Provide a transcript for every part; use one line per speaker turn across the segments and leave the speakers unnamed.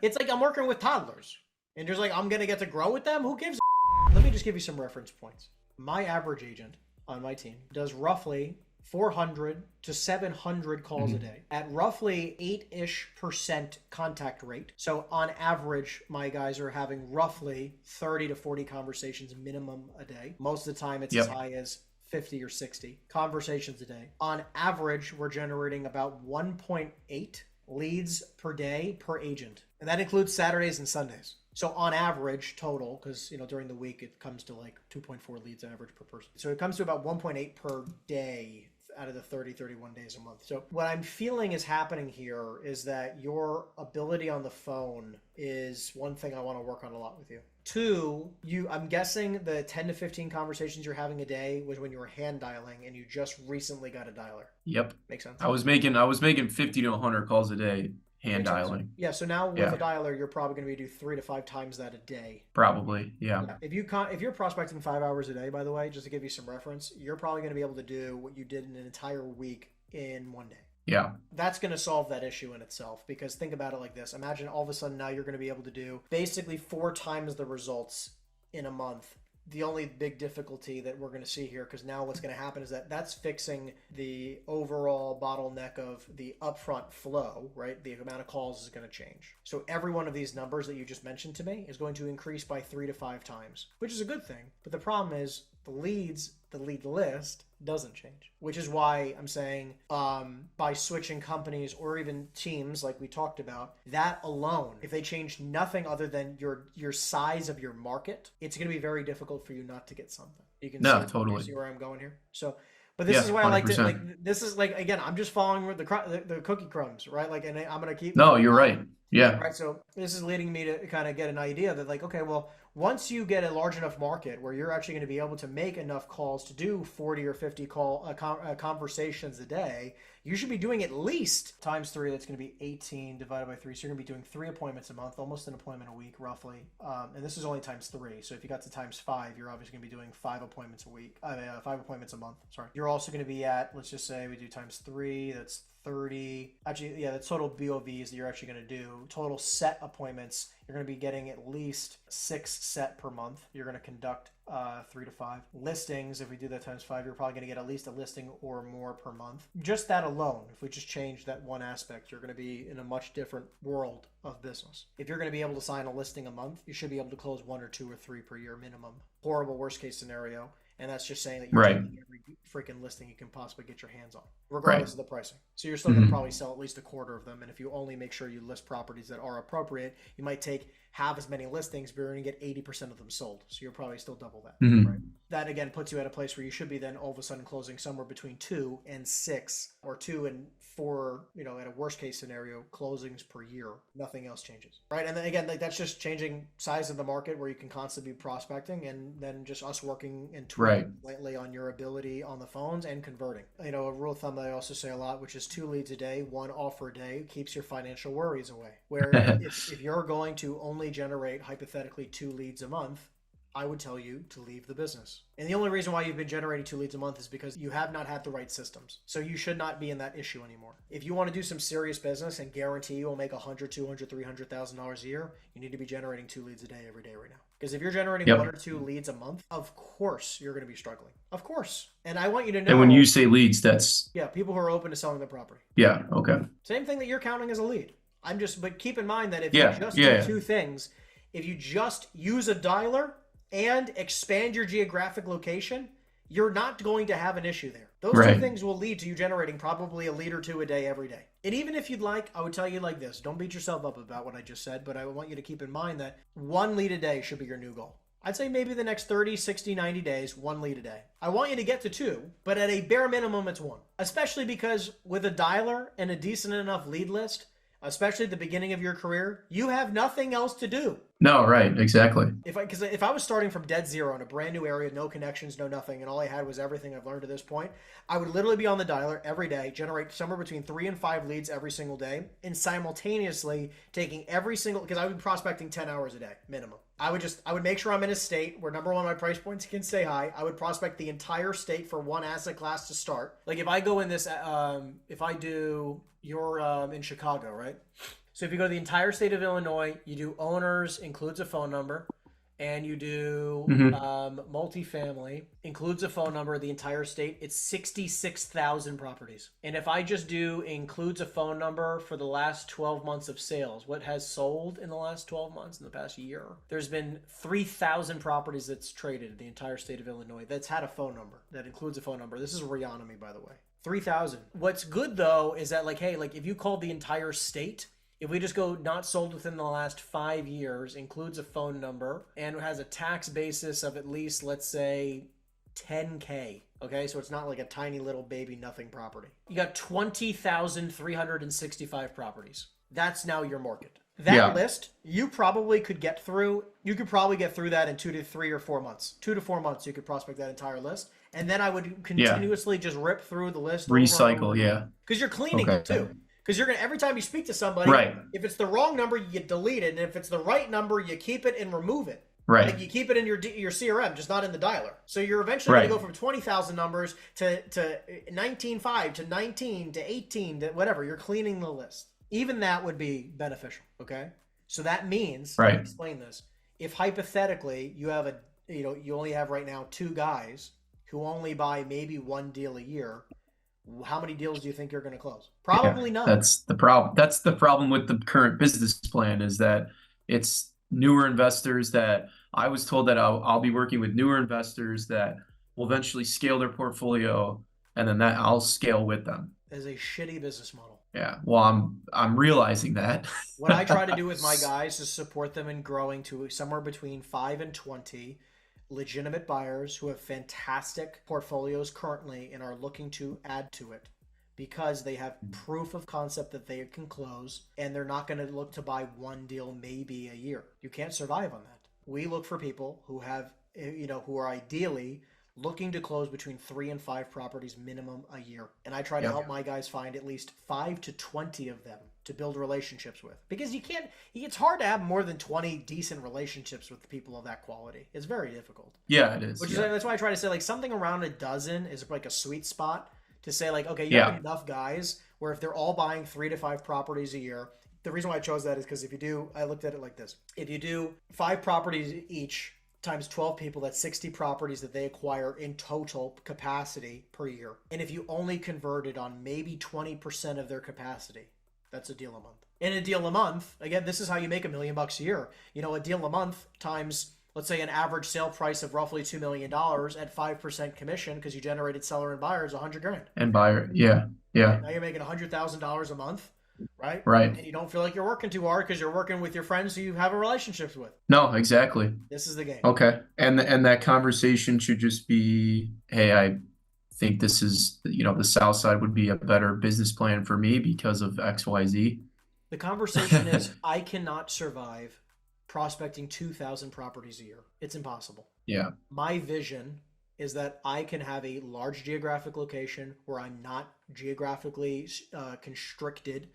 It's like I'm working with toddlers. And just like, I'm going to get to grow with them? Who gives a Let me just give you some reference points. My average agent on my team does roughly 400 to 700 calls a day at roughly 8-ish% contact rate. So on average, my guys are having roughly 30 to 40 conversations minimum a day. Most of the time, it's as high as 50 or 60 conversations a day. On average, we're generating about 1.8 leads per day per agent. And that includes Saturdays and Sundays. So on average total, because during the week it comes to like 2.4 leads average per person. So it comes to about 1.8 per day out of the 31 days a month. So what I'm feeling is happening here is that your ability on the phone is one thing I want to work on a lot with you. Two, I'm guessing the 10 to 15 conversations you're having a day was when you were hand dialing and you just recently got a dialer.
Yep.
Makes sense.
I was making 50 to 100 calls a day hand dialing.
Yeah, so now with a dialer, you're probably going to be do 3 to 5 times that a day.
Probably, yeah.
If you're prospecting 5 hours a day, by the way, just to give you some reference, you're probably going to be able to do what you did in an entire week in one day.
Yeah.
That's going to solve that issue in itself, because think about it like this. Imagine all of a sudden now you're going to be able to do basically 4 times the results in a month. The only big difficulty that we're going to see here, because now what's going to happen is that's fixing the overall bottleneck of the upfront flow, right? The amount of calls is going to change. So every one of these numbers that you just mentioned to me is going to increase by 3 to 5 times, which is a good thing. But the problem is the lead list doesn't change, which is why I'm saying by switching companies or even teams like we talked about, that alone, if they change nothing other than your size of your market, it's going to be very difficult for you not to get something. You can see where I'm going here. So, but this is why 100%. I like to, like, this is like, again, I'm just following with the cookie crumbs, right? Like, and I'm going to keep.
No, you're right. Yeah.
Right. So this is leading me to kind of get an idea that like, okay, well, once you get a large enough market where you're actually going to be able to make enough calls to do 40 or 50 conversations a day, you should be doing at least times 3. That's going to be 18 divided by 3. So you're going to be doing 3 appointments a month, almost an appointment a week, roughly. And this is only times 3. So if you got to times 5, you're obviously going to be doing 5 appointments a week, 5 appointments a month. Sorry. You're also going to be at, let's just say we do times 3. That's 30. Actually, yeah, the total BOVs that you're actually going to do, total set appointments, you're going to be getting at least 6 set per month. You're going to conduct 3 to 5 listings. If we do that times 5, you're probably going to get at least a listing or more per month. Just that alone, if we just change that one aspect, you're going to be in a much different world of business. If you're going to be able to sign a listing a month, you should be able to close 1 or 2 or 3 per year minimum. Horrible worst case scenario. And that's just saying that you're taking every freaking listing you can possibly get your hands on, regardless of the pricing. So you're still going to probably sell at least a quarter of them. And if you only make sure you list properties that are appropriate, you might take half as many listings, but you're going to get 80% of them sold. So you'll probably still double that. Right? That, again, puts you at a place where you should be then all of a sudden closing somewhere between 2 and 6 or 2 and 4, at a worst case scenario, closings per year. Nothing else changes. Right. And then again, like that's just changing size of the market where you can constantly be prospecting, and then just us working and tweaking lightly on your ability on the phones and converting. A rule of thumb that I also say a lot, which is 2 leads a day, 1 offer a day, keeps your financial worries away. Where if you're going to only generate hypothetically 2 leads a month, I would tell you to leave the business. And the only reason why you've been generating 2 leads a month is because you have not had the right systems. So you should not be in that issue anymore. If you want to do some serious business and guarantee you will make $100,000, $200,000, $300,000 a year, you need to be generating 2 leads a day every day right now. Because if you're generating 1 or 2 leads a month, of course you're going to be struggling. Of course. And I want you to know.
And when you say leads, that's
people who are open to selling the property.
Yeah. Okay.
Same thing that you're counting as a lead. But keep in mind that if you just do 2 things, if you just use a dialer and expand your geographic location, you're not going to have an issue there. Those 2 things will lead to you generating probably a lead or 2 a day every day. And even if you'd like, I would tell you like this. Don't beat yourself up about what I just said, but I want you to keep in mind that 1 lead a day should be your new goal. I'd say maybe the next 30, 60, 90 days, 1 lead a day. I want you to get to 2, but at a bare minimum, it's 1. Especially because with a dialer and a decent enough lead list, especially at the beginning of your career, you have nothing else to do.
No, right, exactly.
Because if I was starting from dead zero in a brand new area, no connections, no nothing, and all I had was everything I've learned to this point, I would literally be on the dialer every day, generate somewhere between 3 and 5 leads every single day, and simultaneously taking every single, because I would be prospecting 10 hours a day minimum. I would make sure I'm in a state where, number one, my price points can stay high. I would prospect the entire state for one asset class to start. Like if I go in this, if I do, you're in Chicago, right? So if you go to the entire state of Illinois, you do owners, includes a phone number, and you do
Hmm.
multifamily, includes a phone number, the entire state, it's 66,000 properties. And if I just do includes a phone number for the last 12 months of sales, what has sold in the last 12 months, in the past year, there's been 3,000 properties that's traded in the entire state of Illinois that's had a phone number, that includes a phone number. This is Reonomy, by the way. 3,000. What's good though is that, like, hey, like if you called the entire state, if we just go not sold within the last 5 years, includes a phone number, and has a tax basis of at least, let's say, 10K. Okay, so it's not like a tiny little baby nothing property. You got 20,365 properties. That's now your market. That list, you probably could get through. You could probably get through that in 2 to 3 or 4 months. 2 to 4 months, you could prospect that entire list. And then I would continuously just rip through the list.
Recycle, yeah.
Because you're cleaning it too. Because you're gonna, every time you speak to somebody, if it's the wrong number, you delete it, and if it's the right number, you keep it and remove it.
Right.
Like you keep it in your CRM, just not in the dialer. So you're eventually gonna go from 20,000 numbers to 19.5 to 19 to 18 to whatever. You're cleaning the list. Even that would be beneficial. Okay. So that means, let me explain this. If hypothetically you have you only have right now 2 guys who only buy maybe 1 deal a year, how many deals do you think you're going to close? Probably none.
That's the problem. That's the problem with the current business plan, is that it's newer investors that I was told that I'll be working with newer investors that will eventually scale their portfolio, and then that I'll scale with them.
Is a shitty business model.
Yeah. Well, I'm realizing that.
What I try to do with my guys is support them in growing to somewhere between 5 and 20 legitimate buyers who have fantastic portfolios currently and are looking to add to it because they have proof of concept that they can close, and they're not going to look to buy 1 deal maybe a year. You can't survive on that. We look for people who have, who are ideally looking to close between 3 and 5 properties minimum a year. And I try to help my guys find at least 5 to 20 of them to build relationships with. Because it's hard to have more than 20 decent relationships with people of that quality. It's very difficult.
Yeah, it is.
That's why I try to say, like, something around a dozen is like a sweet spot to say, like, okay, you have enough guys where if they're all buying 3 to 5 properties a year, the reason why I chose that is because I looked at it like this. If you do 5 properties each, times 12 people, that's 60 properties that they acquire in total capacity per year. And if you only converted on maybe 20% of their capacity, that's a deal a month. And a deal a month, again, this is how you make $1 million a year. A deal a month times, let's say, an average sale price of roughly $2 million at 5% commission, because you generated seller and buyers $100,000.
And buyer, yeah.
Now you're making $100,000 a month. Right. And you don't feel like you're working too hard because you're working with your friends who you have a relationships with.
No, exactly.
This is the game.
Okay. And that conversation should just be, hey, I think this is, the South Side would be a better business plan for me because of XYZ.
The conversation is, I cannot survive prospecting 2,000 properties a year. It's impossible.
Yeah.
My vision is that I can have a large geographic location where I'm not geographically constricted.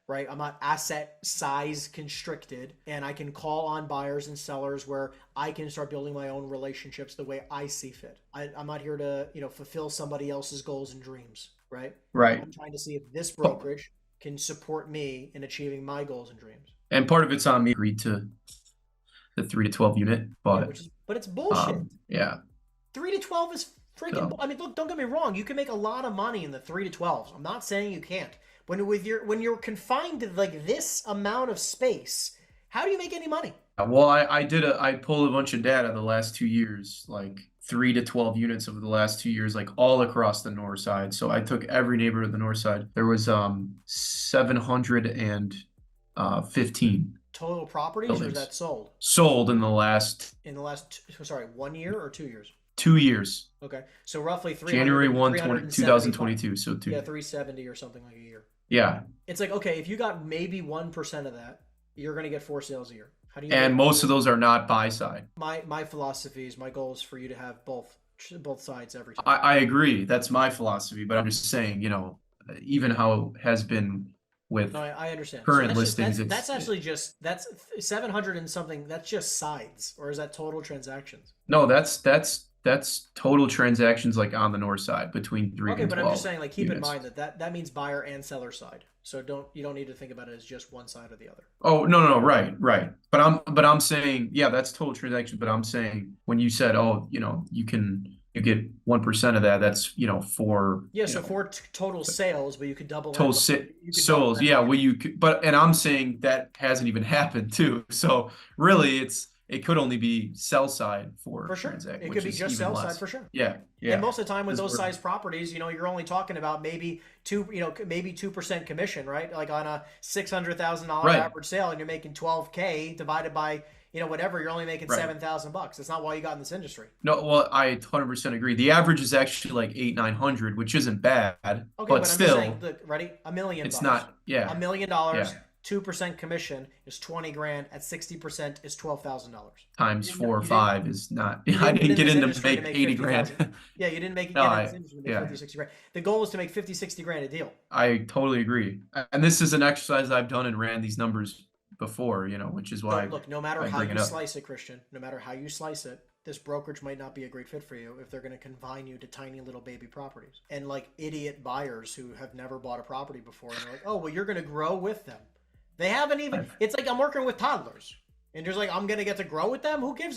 Right? I'm not asset size constricted, and I can call on buyers and sellers where I can start building my own relationships the way I see fit. I'm not here to, fulfill somebody else's goals and dreams, right?
Right.
I'm trying to see if this brokerage can support me in achieving my goals and dreams.
And part of it's on me. Agreed to the 3 to 12 unit, but
it's bullshit. 3 to 12 is freaking. So. I mean, look, don't get me wrong. You can make a lot of money in the 3 to 12s. I'm not saying you can't. When you're confined to like this amount of space, how do you make any money?
Well, I pulled a bunch of data the last 2 years, like 3 to 12 units over the last 2 years, like all across the north side. So I took every neighborhood of the north side. There was 715
total properties, buildings. Or is that sold?
Sold in the last
1 year or 2 years?
2 years.
Okay, so roughly
January 1, 2022. So
370 or something like a year.
Yeah.
It's like, okay, if you got maybe 1% of that, you're going to get 4 sales a year. How do you?
And most of those are not buy side.
My philosophy is, my goal is for you to have both sides every time.
I agree. That's my philosophy, but I'm just saying, even how it has been with
I understand.
Current listings.
That's 700 and something. That's just sides, or is that total transactions?
No, that's total transactions, like on the north side between 3 and 12.
But I'm just saying, like, keep in mind that means buyer and seller side. So you don't need to think about it as just one side or the other.
Oh, no, no, right, right. But I'm saying, yeah, that's total transaction. But I'm saying when you said, oh, you get 1% of that, that's, for,
Yeah, so for total sales, but you could double that.
total
You could double
souls.
that
Yeah,
by.
well, you could, and I'm saying that hasn't even happened too. So really, it could only be sell side
For
for
sure.
transact,
It could
which
be
is
just
even
sell side
less.
for sure.
Yeah,
And
yeah.
most of the time with
Because
those
we're
size properties, you're only talking about maybe maybe 2% commission, right? Like on a $600,000
right,
average sale, and you're making 12K divided by whatever, you're only making
right.
$7,000. That's not why you got in this industry.
No, well, I 100% agree. The average is actually like 800, 900, which isn't bad,
Okay,
but
but I'm just saying,
still,
look, ready? $1 million
it's
bucks.
not.
A
Yeah,
million dollars,
yeah.
2% commission is 20 grand. At 60% is $12,000. You
Times
didn't,
4 or 5 is not.
you
I
didn't get
didn't
in
get
this
in to
industry to
make
make
80 grand.
50,000. Yeah, you didn't
No,
get in this industry to make
yeah,
50, 60 grand. The goal is to make 50, 60 grand a deal.
I totally agree. And this is an exercise I've done and ran these numbers before, which is
So
why
look, no matter
I
how
bring
you
it up.
slice it, Christian, no matter how you slice it, this brokerage might not be a great fit for you if they're going to confine you to tiny little baby properties and like idiot buyers who have never bought a property before. And they're like, oh, well, you're going to grow with them. They haven't even.
I've-
It's like I'm working with toddlers, and just like I'm going to get to grow with them. Who gives?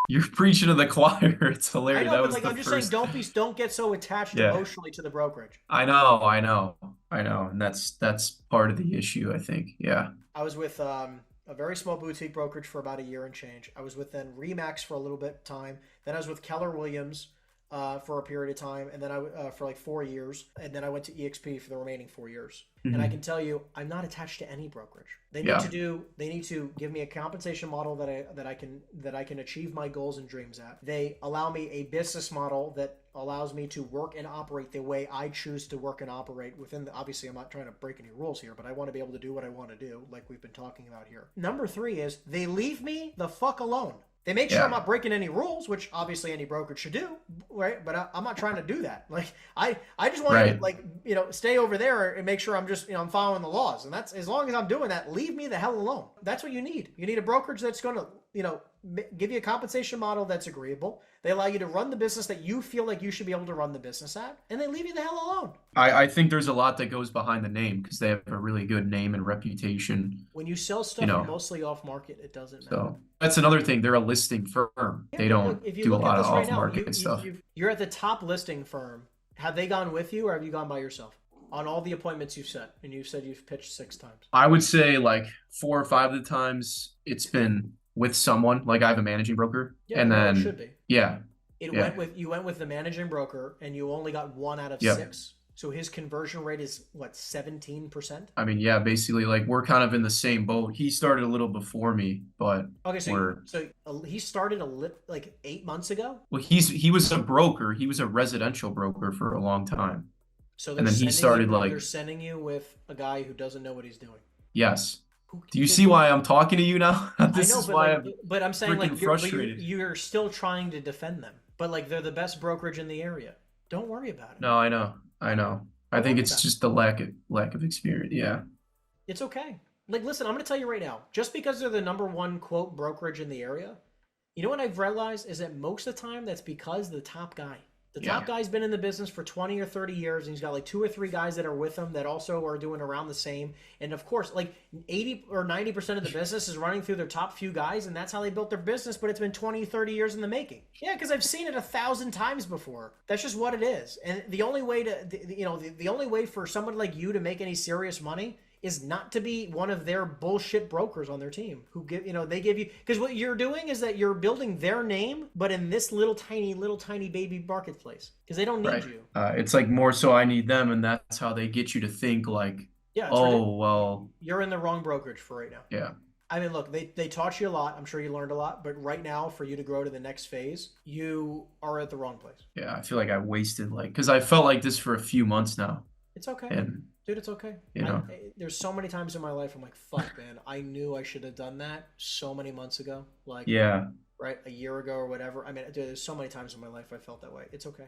You're preaching to the choir. It's
I
hilarious.
know,
That
but
was
like
the
I'm just saying,
first.
don't get so attached
Yeah,
emotionally to the brokerage.
I know, I know, I know, and that's part of the issue, I think. Yeah.
I was with a very small boutique brokerage for about a year and change. I was with then Remax for a little bit of time. Then I was with Keller Williams for a period of time, and then for like 4 years, and then I went to EXP for the remaining 4 years. And I
Mhm.
can tell you, I'm not attached to any brokerage.
Yeah.
They need to give me a compensation model that I can achieve my goals and dreams at. They allow me a business model that allows me to work and operate the way I choose to work and operate within obviously I'm not trying to break any rules here, but I want to be able to do what I want to do, like we've been talking about here. Number 3 is they leave me the fuck alone. They make sure I'm
Yeah.
not breaking any rules, which obviously any brokerage should do, right? But I'm not trying to do that. Like I just want you
Right.
to like stay over there and make sure I'm just I'm following the laws, and that's as long as I'm doing that. Leave me the hell alone. That's what you need. You need a brokerage that's going to give you a compensation model that's agreeable. They allow you to run the business that you feel like you should be able to run the business at, and they leave you the hell alone.
I think there's a lot that goes behind the name because they have a really good name and reputation,
When you sell
you
stuff
know.
mostly off market, it doesn't matter.
So that's another thing. They're a listing firm.
Yeah,
They
but look,
don't
if you
do a
look at
lot of
this right
off
now,
market stuff.
you're at the top listing firm. Have they gone with you, or have you gone by yourself on all the appointments you've set? And you've said you've pitched 6 times.
I would say like 4 or 5 of the times it's been with someone, like I have a managing broker.
Yeah,
And
well, it should
then,
be.
yeah, yeah,
You went with the managing broker, and you only got 1 out of
yeah.
6. So his conversion rate is what, 17%?
I mean, yeah, basically, like we're kind of in the same boat. He started a little before me, but
Okay,
we're
he started like 8 months ago.
well, he was a broker. He was a residential broker for a long time.
So
And then he started like,
they're sending you with a guy who doesn't know what he's doing.
yes.
Who,
Do you see why I'm talking to you now?
I
This
know,
is
but
why
like,
I'm
but I'm saying like
freaking frustrated.
you're still trying to defend them, but like they're the best brokerage in the area. Don't worry about it.
No, I know. I know. I
Don't
think
worry
it's
about it.
just the lack of experience. Yeah.
It's okay. Like, listen, I'm going to tell you right now, just because they're the number one quote brokerage in the area, you know what I've realized is that most of the time that's because the top guy. The top
Yeah.
guy's been in the business for 20 or 30 years, and he's got like 2 or 3 guys that are with him that also are doing around the same. And of course, like 80 or 90% of the business is running through their top few guys, and that's how they built their business, but it's been 20, 30 years in the making. Yeah, because I've seen it 1,000 times before. That's just what it is. And the only way the only way for someone like you to make any serious money is not to be one of their bullshit brokers on their team who they give you, because what you're doing is that you're building their name, but in this little tiny baby marketplace, because they don't need
Right.
you.
It's like more so I need them, and that's how they get you to think like,
Yeah, it's ridiculous.
oh, well,
You're in the wrong brokerage for right now.
yeah.
I mean, look, they taught you a lot. I'm sure you learned a lot, but right now, for you to grow to the next phase, you are at the wrong place.
Yeah. I feel like I wasted because I felt like this for a few months now.
It's okay.
And,
Dude, it's okay. There's so many times in my life I'm like, fuck, man, I knew I should have done that so many months ago. Like,
yeah.
right, a year ago or whatever. I mean, dude, there's so many times in my life I felt that way. It's okay.